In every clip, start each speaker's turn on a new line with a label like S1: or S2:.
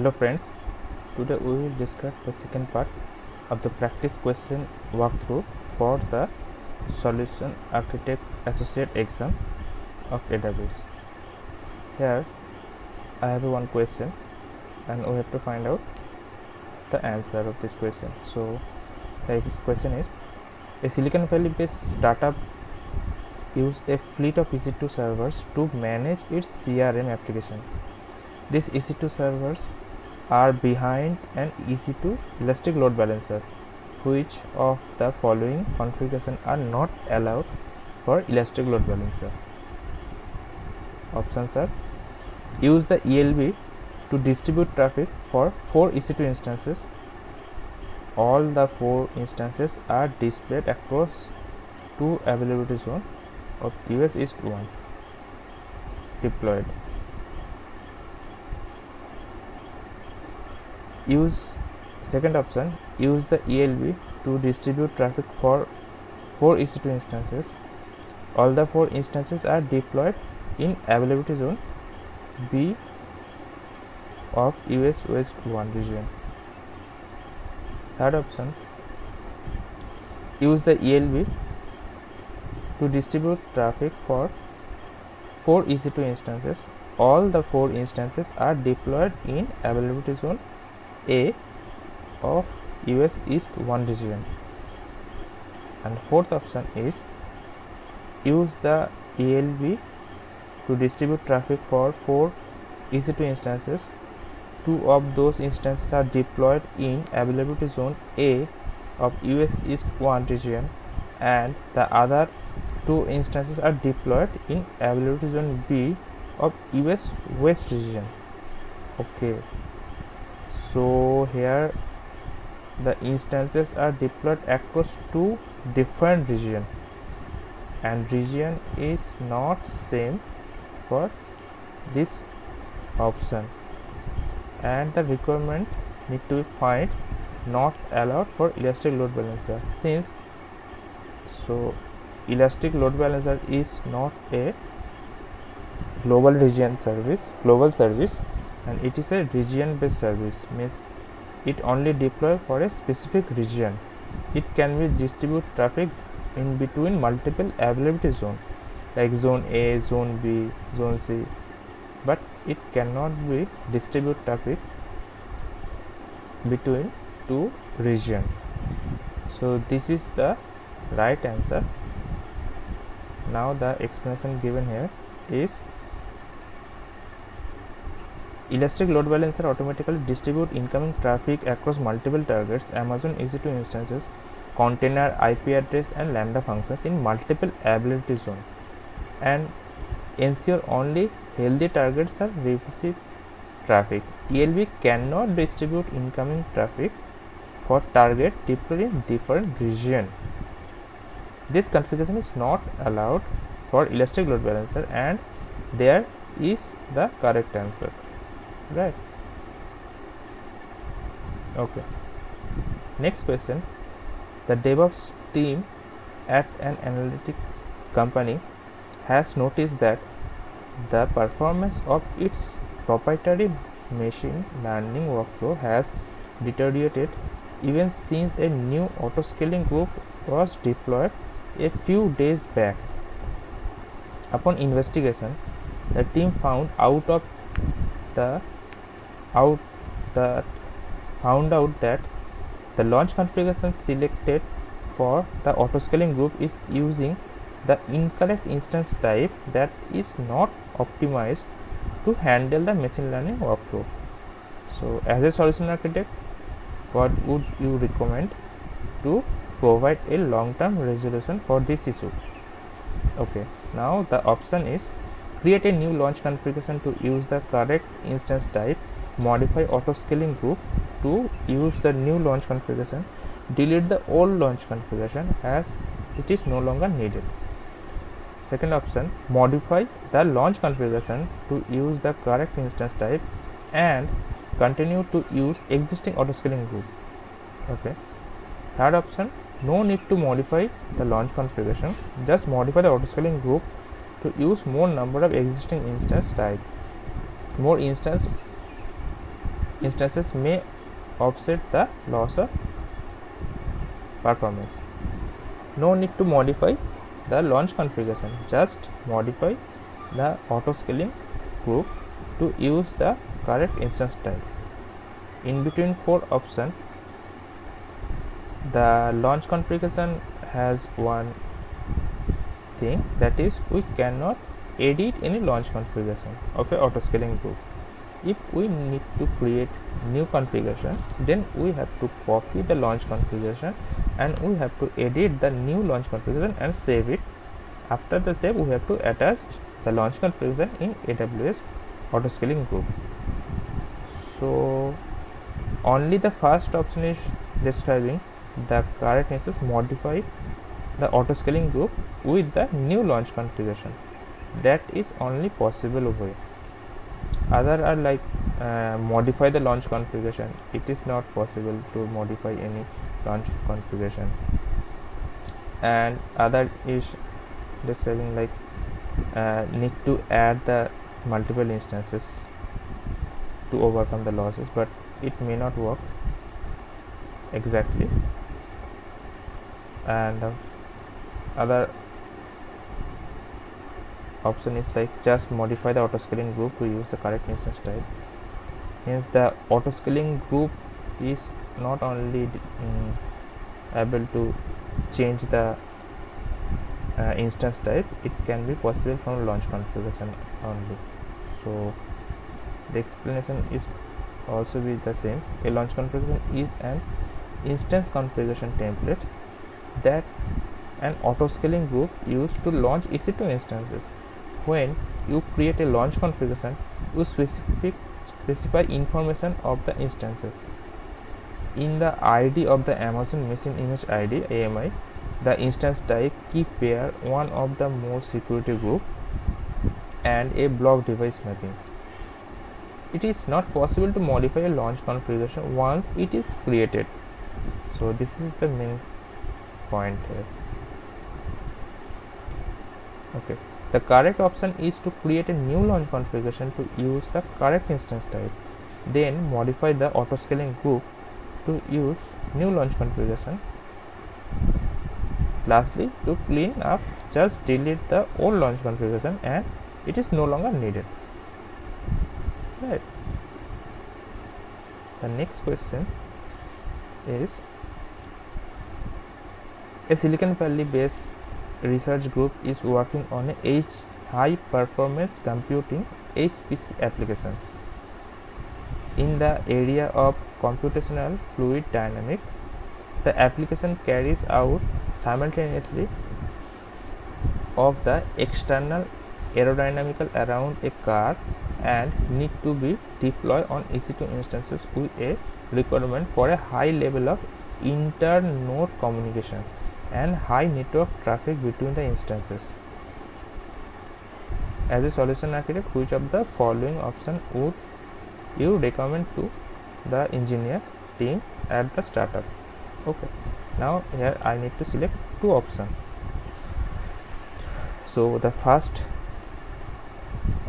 S1: Hello friends, today we will discuss the second part of the practice question walkthrough for the Solution Architect Associate exam of AWS. Here I have one question and we have to find out the answer of this question. So this question is, a Silicon Valley based startup use a fleet of EC2 servers to manage its CRM application. These EC2 servers are behind an EC2 Elastic Load Balancer. Which of the following configurations are not allowed for Elastic Load Balancer? Options are: use the ELB to distribute traffic for 4 EC2 instances. All the 4 instances are displayed across 2 availability zones of US East 1 deployed. Second option, use the ELB to distribute traffic for 4 EC2 instances. All the 4 instances are deployed in availability zone B of US West 1 region. Third option, use the ELB to distribute traffic for 4 EC2 instances. All the 4 instances are deployed in availability zone A of US East 1 region. And fourth option is, use the ELB to distribute traffic for 4 EC2 instances. 2 of those instances are deployed in availability zone A of US East 1 region and the other 2 instances are deployed in availability zone B of US West region. Okay, so here the instances are deployed across 2 different regions and region is not same for this option, and the requirement need to be find not allowed for Elastic Load Balancer, since so Elastic Load Balancer is not a global service, and it is a region based service, means it only deploy for a specific region. It can be distribute traffic in between multiple availability zone like zone A, zone B, zone C, but it cannot be distribute traffic between 2 regions. So this is the right answer. Now the explanation given here is, Elastic Load Balancer automatically distribute incoming traffic across multiple targets, Amazon EC2 instances, container, IP address and Lambda functions in multiple availability zone, and ensure only healthy targets are receive traffic. ELB cannot distribute incoming traffic for target deployed in different region. This configuration is not allowed for Elastic Load Balancer, and there is the correct answer. Right. Okay. Next question. The DevOps team at an analytics company has noticed that the performance of its proprietary machine learning workflow has deteriorated even since a new autoscaling group was deployed a few days back. Upon investigation, the team found out that the launch configuration selected for the autoscaling group is using the incorrect instance type that is not optimized to handle the machine learning workflow. So as a solution architect, what would you recommend to provide a long-term resolution for this issue? Okay, now the option is, create a new launch configuration to use the correct instance type, modify autoscaling group to use the new launch configuration, delete the old launch configuration as it is no longer needed. Second option, modify the launch configuration to use the correct instance type and continue to use existing autoscaling group. Okay. Third option, no need to modify the launch configuration, just modify the autoscaling group to use more number of existing instance type. More instance instances may offset the loss of performance. No need to modify the launch configuration, just modify the auto scaling group to use the correct instance type. In between 4 options, the launch configuration has one thing, that is we cannot edit any launch configuration of a auto scaling group. If we need to create new configuration, then we have to copy the launch configuration and we have to edit the new launch configuration and save it. After the save, we have to attach the launch configuration in AWS auto scaling group. So only the first option is describing the correct instance modify the auto scaling group with the new launch configuration. That is only possible way. Other are like modify the launch configuration. It is not possible to modify any launch configuration. And other is describing like need to add the multiple instances to overcome the losses, but it may not work exactly. And other option is like just modify the auto scaling group to use the correct instance type. Hence the auto scaling group is not only able to change the instance type, it can be possible from launch configuration only. So the explanation is also be the same. A launch configuration is an instance configuration template that an auto scaling group used to launch EC2 instances. When you create a launch configuration, you specify information of the instances. In the ID of the Amazon Machine Image ID AMI, the instance type, key pair, one of the more security group, and a block device mapping. It is not possible to modify a launch configuration once it is created. So this is the main point here. Okay, the correct option is to create a new launch configuration to use the correct instance type, then modify the auto scaling group to use new launch configuration. Lastly, to clean up, just delete the old launch configuration and it is no longer needed. Right. The next question is, a Silicon Valley based research group is working on a high performance computing HPC application in the area of computational fluid dynamics. The application carries out simultaneously of the external aerodynamical around a car and need to be deployed on EC2 instances with a requirement for a high level of inter-node communication and high network traffic between the instances. As a solution architect, which of the following option would you recommend to the engineer team at the startup? Okay, now here I need to select two options. So the first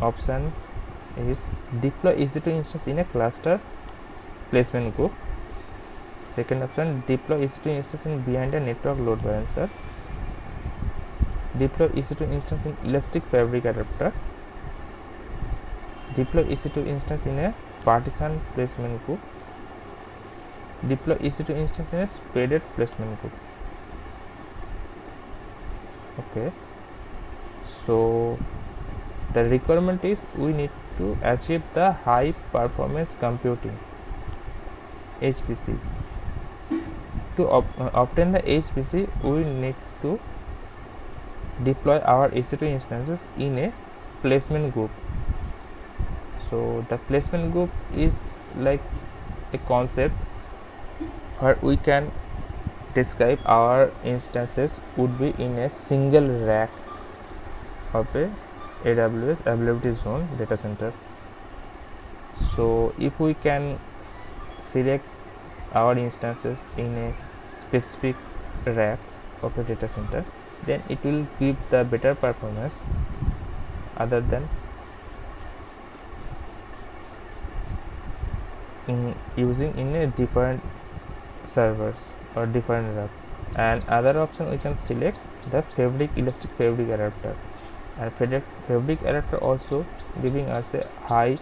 S1: option is deploy EC2 instance in a cluster placement group. Second option, deploy EC2 instance in behind a network load balancer. Deploy EC2 instance in elastic fabric adapter. Deploy EC2 instance in a partition placement group. Deploy EC2 instance in a spreaded placement group. Okay, so the requirement is we need to achieve the high performance computing HPC. To obtain the HPC, we need to deploy our EC2 instances in a placement group. So the placement group is like a concept where we can describe our instances would be in a single rack of a AWS availability zone data center. So if we can select our instances in a specific rack of a data center, then it will give the better performance other than using in a different servers or different wrap. And other option, we can select the elastic fabric adapter, and fabric adapter also giving us a high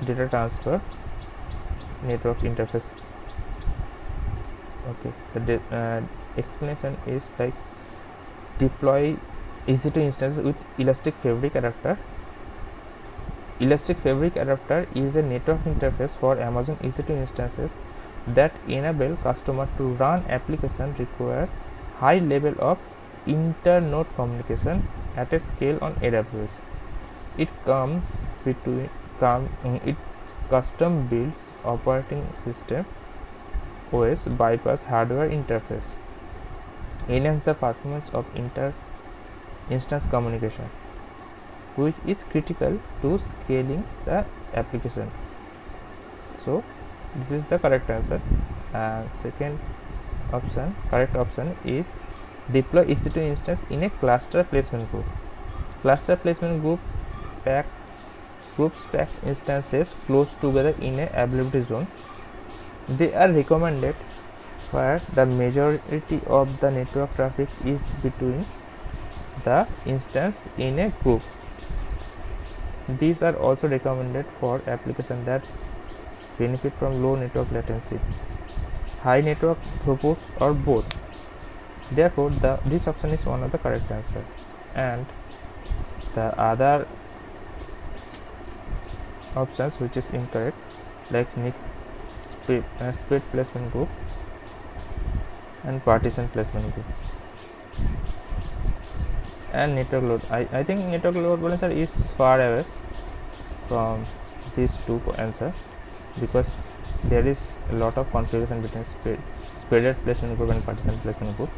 S1: data transfer network interface. Okay, the explanation is like deploy EC2 instances with elastic fabric adapter. Elastic fabric adapter is a network interface for Amazon EC2 instances that enable customer to run application require high level of inter-node communication at a scale on AWS. It comes its custom builds operating system OS bypass hardware interface, enhance the performance of inter-instance communication, which is critical to scaling the application. So this is the correct answer. And second option, correct option is deploy EC2 instance in a cluster placement group. Cluster placement groups pack instances close together in a availability zone. They are recommended where the majority of the network traffic is between the instance in a group. These are also recommended for applications that benefit from low network latency, high network throughputs, or both. Therefore, this option is one of the correct answer. And the other options which is incorrect, like split placement group and partition placement group, and network load. I think network load balancer is far away from these two answer, because there is a lot of configuration between spreaded placement group and partition placement group.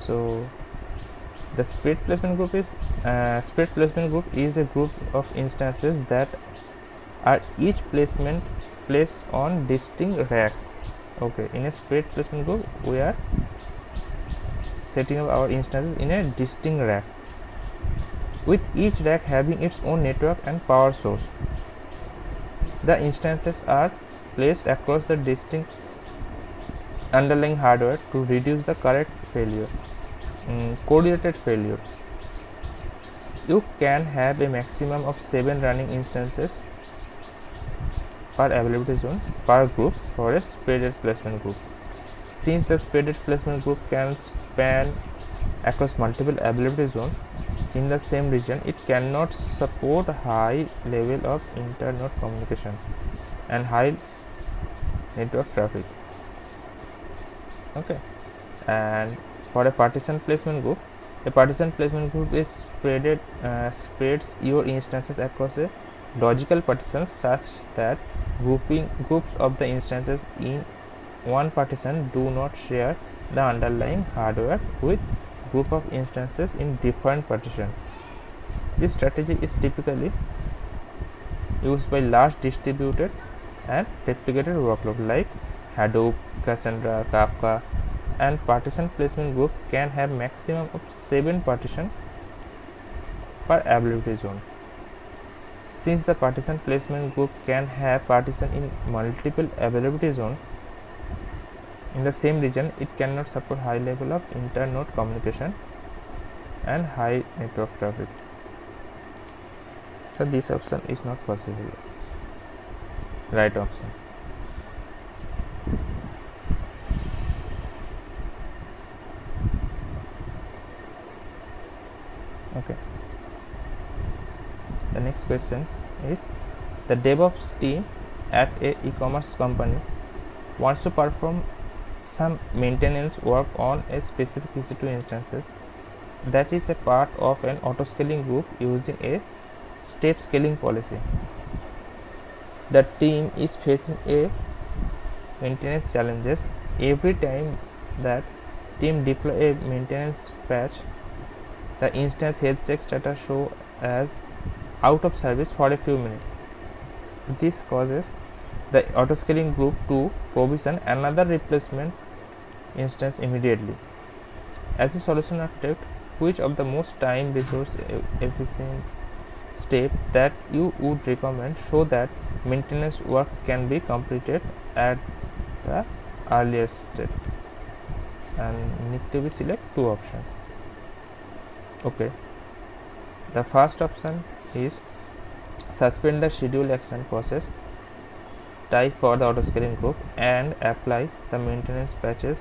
S1: So the split placement group is a group of instances that are each placed on distinct rack. Okay, in a split placement group we are setting up our instances in a distinct rack, with each rack having its own network and power source. The instances are placed across the distinct underlying hardware to reduce the coordinated failure. You can have a maximum of 7 running instances per availability zone per group for a spreaded placement group. Since the spreaded placement group can span across multiple availability zones in the same region, it cannot support high level of inter-node communication and high network traffic. Okay, and for a partition placement group is spreads your instances across a logical partitions such that groups of the instances in one partition do not share the underlying hardware with group of instances in different partition. This strategy is typically used by large distributed and replicated workload like Hadoop, Cassandra, Kafka, and partition placement group can have maximum of 7 partition per availability zone. Since the partition placement group can have partition in multiple availability zones in the same region, it cannot support high level of inter-node communication and high network traffic. So this option is not possible. Right option. Okay. The next question is, the DevOps team at a e-commerce company wants to perform some maintenance work on a specific EC2 instances that is a part of an auto-scaling group using a step scaling policy. The team is facing a maintenance challenges. Every time that team deploy a maintenance patch, the instance health check status show as out of service for a few minutes. This causes the auto-scaling group to provision another replacement instance immediately. As a solution architect, which of the most time resource efficient step that you would recommend so that maintenance work can be completed at the earliest state, and need to be select two options. Okay, the first option is suspend the schedule action process type for the autoscaling group and apply the maintenance patches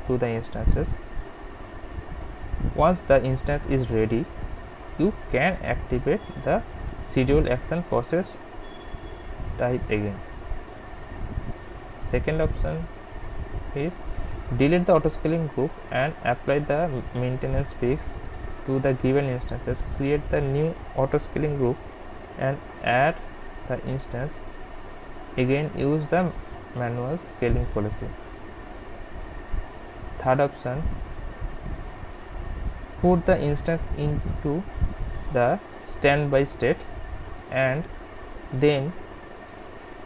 S1: to the instances. Once the instance is ready, you can activate the schedule action process type again. Second option is delete the autoscaling group and apply the maintenance fix to the given instances. Create the new autoscaling group and add the instance. Again, use the manual scaling policy. Third option, put the instance into the standby state and then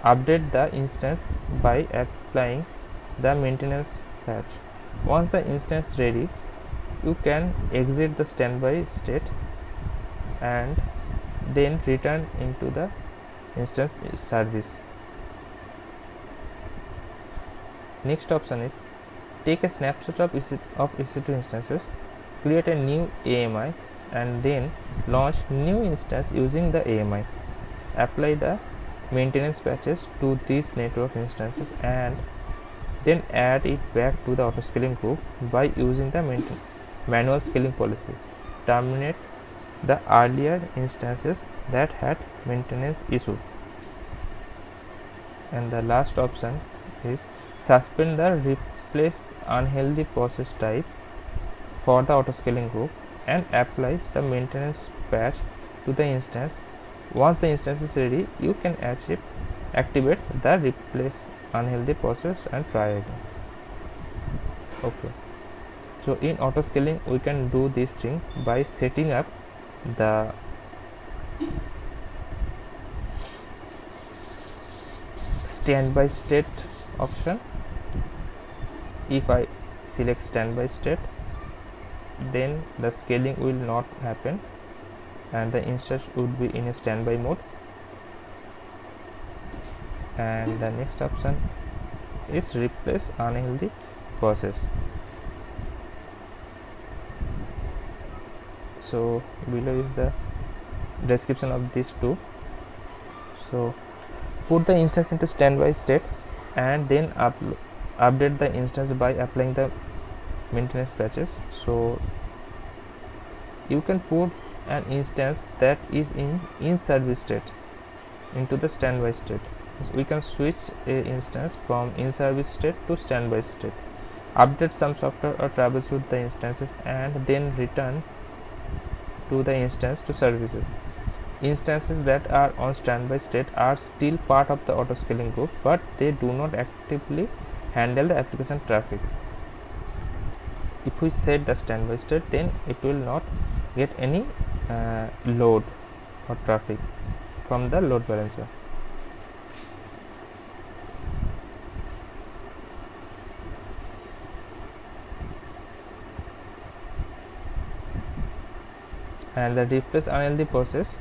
S1: update the instance by applying the maintenance patch. Once the instance is ready, you can exit the standby state and then return into the instance service. Next option is take a snapshot of EC2 instances, create a new AMI and then launch new instance using the AMI. Apply the maintenance patches to these network instances and then add it back to the autoscaling group by using the manual scaling policy. Terminate the earlier instances that had maintenance issue. And the last option is suspend the replace unhealthy process type for the autoscaling group and apply the maintenance patch to the instance. Once the instance is ready, you can activate the replace unhealthy process and try again. Okay, so in autoscaling we can do this thing by setting up the standby state option. If I select standby state, then the scaling will not happen and the instance would be in a standby mode. And the next option is replace unhealthy process. So below is the description of these two. So put the instance into standby state and then update the instance by applying the maintenance patches. So you can put an instance that is in service state into the standby state. So we can switch a instance from in service state to standby state, update some software or troubleshoot the instances and then return to the instance to services. Instances that are on standby state are still part of the autoscaling group, but they do not actively handle the application traffic. If we set the standby state, then it will not get any load or traffic from the load balancer. And the replace unhealthy process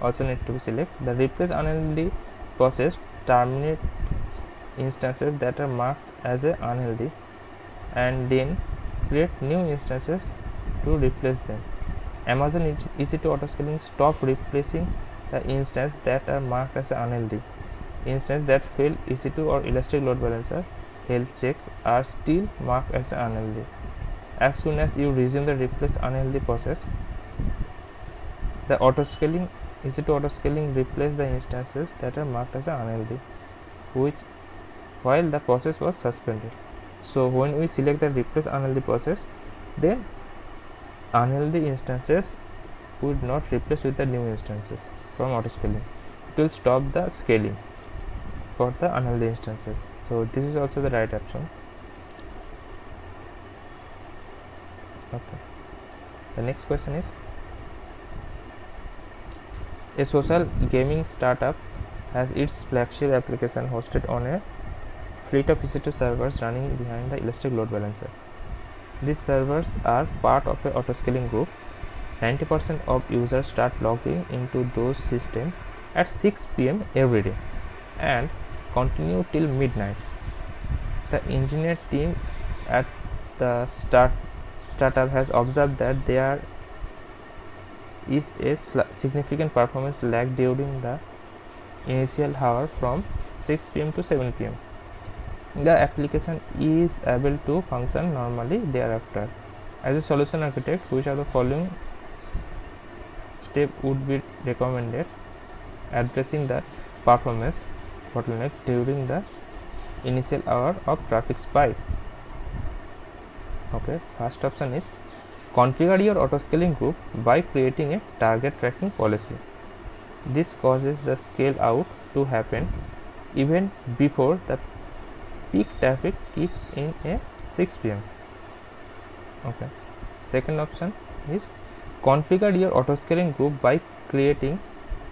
S1: also need to be select. The replace unhealthy process terminates instances that are marked as a unhealthy and then create new instances to replace them. Amazon EC2 autoscaling stop replacing the instances that are marked as unhealthy. Instances that fail EC2 or elastic load balancer health checks are still marked as unhealthy. As soon as you resume the replace unhealthy process, the EC2 autoscaling replace the instances that are marked as unhealthy, while the process was suspended. So when we select the replace unhealthy process, then unhealthy instances would not replace with the new instances from autoscaling. It will stop the scaling for the unhealthy instances. So this is also the right option. Okay. The next question is, a social gaming startup has its flagship application hosted on a fleet of EC2 servers running behind the elastic load balancer. These servers are part of a autoscaling group 90% of users start logging into those systems at 6 p.m. every day and continue till midnight. The engineer team at the startup has observed that there is a significant performance lag during the initial hour from 6 p.m. to 7 p.m. The application is able to function normally thereafter. As a solution architect, which of the following steps would be recommended addressing the performance bottleneck during the initial hour of traffic spike? Okay, first option is configure your autoscaling group by creating a target tracking policy. This causes the scale out to happen even before the peak traffic kicks in at 6 p.m. Okay. Second option is configure your autoscaling group by creating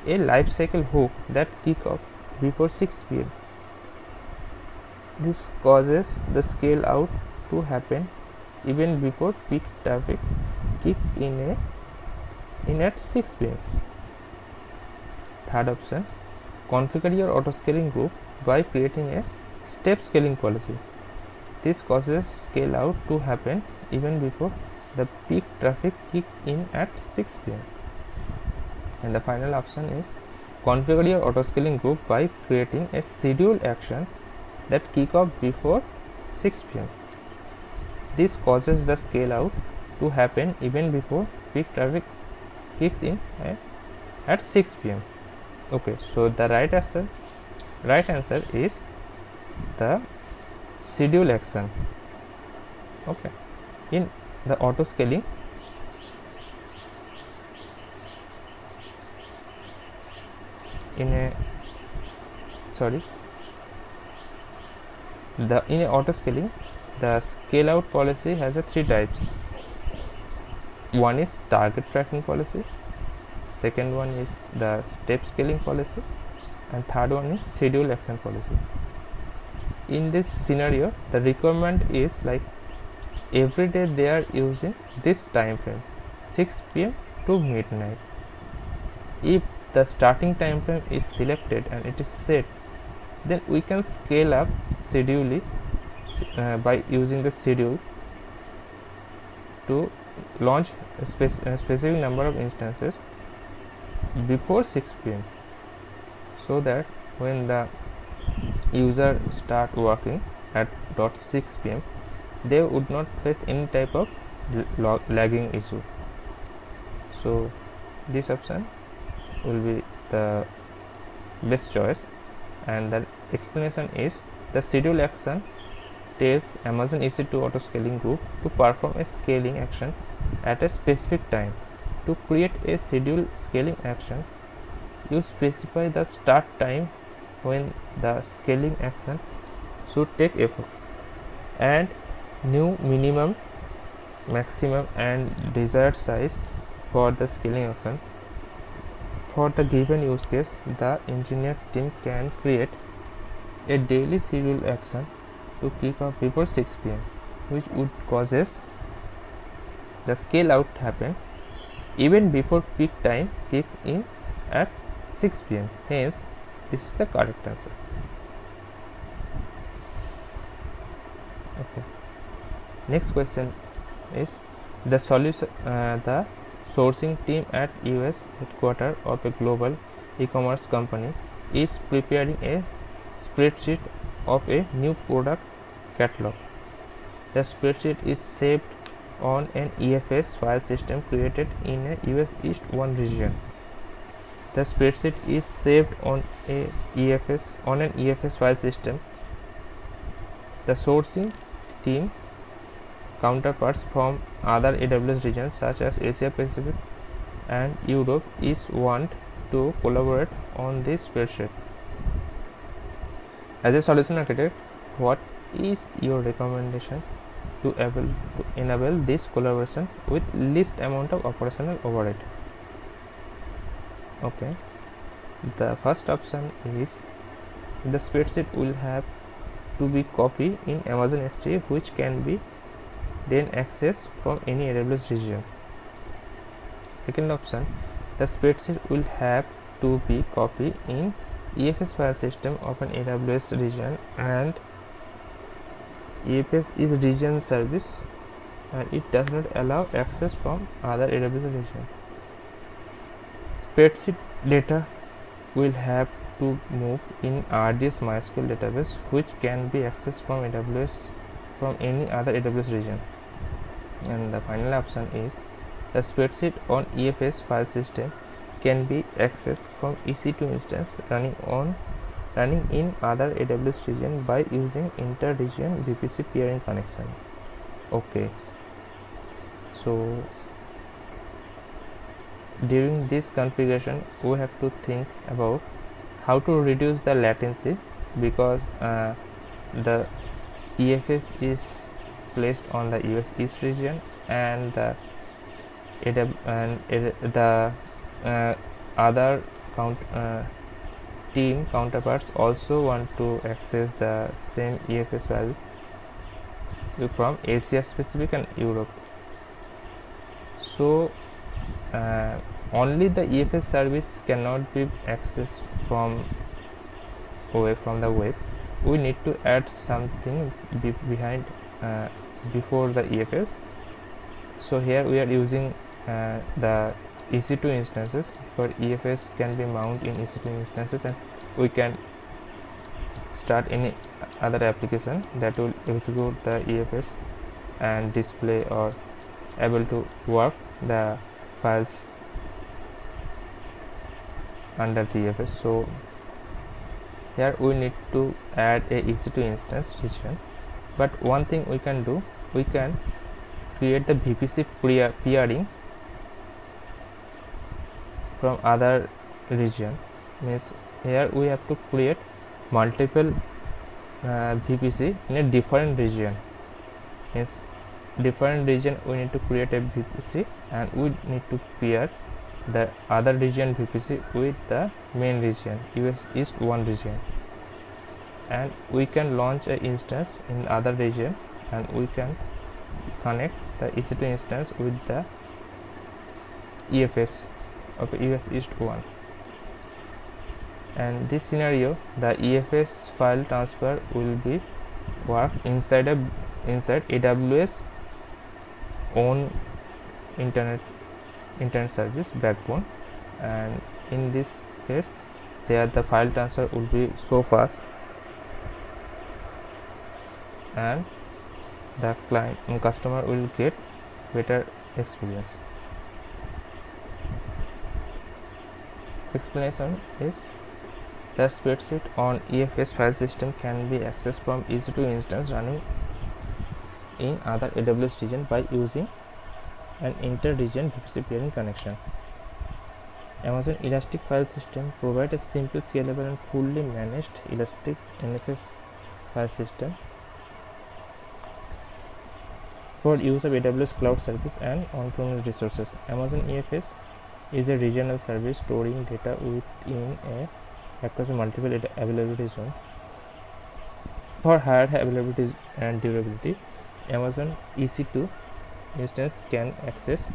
S1: a lifecycle hook that kick off before 6 p.m. This causes the scale out to happen even before peak traffic kick in at 6 p.m. Third option, configure your autoscaling group by creating a step scaling policy. This causes scale out to happen even before the peak traffic kick in at 6 p.m. And the final option is configure your autoscaling group by creating a scheduled action that kick off before 6 p.m. This causes the scale out to happen even before peak traffic kicks in at 6 p.m. Okay, so the right answer is the schedule action. Okay, in the auto scaling, in a auto scaling, the scale out policy has a 3 types. One is target tracking policy, second one is the step scaling policy, and third one is schedule action policy. In this scenario, the requirement is like every day they are using this time frame 6 p.m. to midnight. If the starting time frame is selected and it is set, then we can scale up schedule by using the schedule to launch a specific number of instances before 6 p.m. so that when the user start working at 6 p.m. they would not face any type of lagging issue. So this option will be the best choice, and the explanation is the schedule action tells Amazon EC2 auto scaling group to perform a scaling action at a specific time. To create a schedule scaling action, you specify the start time when the scaling action should take effect and new minimum, maximum and desired size for the scaling action. For the given use case, the engineer team can create a daily schedule action to kick off before 6 p.m. which would causes the scale out happen even before peak time kick in at 6 p.m. Hence, this is the correct answer. Okay. Next question is the solution. The sourcing team at US headquarters of a global e-commerce company is preparing a spreadsheet of a new product catalog. The spreadsheet is saved on an EFS file system created in a US East 1 region. The spreadsheet is saved on an EFS file system. The sourcing team counterparts from other AWS regions such as Asia Pacific and Europe is want to collaborate on this spreadsheet. As a solution architect, what is your recommendation to enable this collaboration with least amount of operational overhead? Okay, the first option is the spreadsheet will have to be copied in Amazon S3, which can be then accessed from any AWS region. second option, the spreadsheet will have to be copied in EFS file system of an AWS region, and EFS is region service and it does not allow access from other AWS region. Spreadsheet data will have to move in RDS MySQL database, which can be accessed from AWS from any other AWS region. And the final option is the spreadsheet on EFS file system can be accessed from EC2 instance running in other AWS region by using inter-region VPC peering connection. Okay, so during this configuration we have to think about how to reduce the latency, because the EFS is placed on the US East region, and the other team counterparts also want to access the same EFS value from Asia Pacific and Europe. So only the EFS service cannot be accessed from the web. We need to add something behind before the EFS. So here we are using the EC2 instances, where EFS can be mounted in EC2 instances, and we can start any other application that will execute the EFS and display or able to work the files under the EFS. So here we need to add a EC2 instance region, but one thing we can do, we can create the VPC peering from other region. Means here we have to create multiple VPC in a different region. Means different region we need to create a VPC, and we need to peer the other region VPC with the main region, US East 1 region, and we can launch an instance in other region, and we can connect the EC2 instance with the EFS of US East 1. And this scenario, the EFS file transfer will be work inside AWS own internet service backbone, and in this case there the file transfer will be so fast, and the customer will get better experience. Explanation is the spreadsheet on EFS file system can be accessed from EC2 instance running in other AWS region by using an inter-region VPC peering connection. Amazon Elastic File System provides a simple, scalable, and fully managed Elastic NFS file system for use of AWS cloud service and on-premise resources. Amazon EFS is a regional service storing data across multiple availability zones. For higher availability and durability, Amazon EC2 instance can access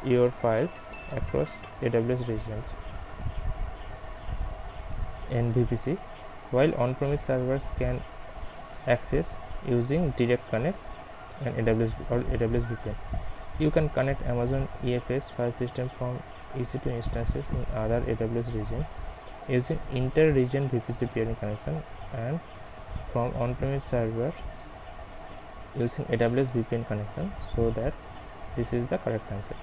S1: your files across AWS regions in VPC, while on-premise servers can access using Direct Connect and AWS VPN. You can connect Amazon EFS file system from EC2 instances in other AWS region using inter-region VPC peering connection, and from on-premise servers using AWS VPN connection. So that this is the correct answer.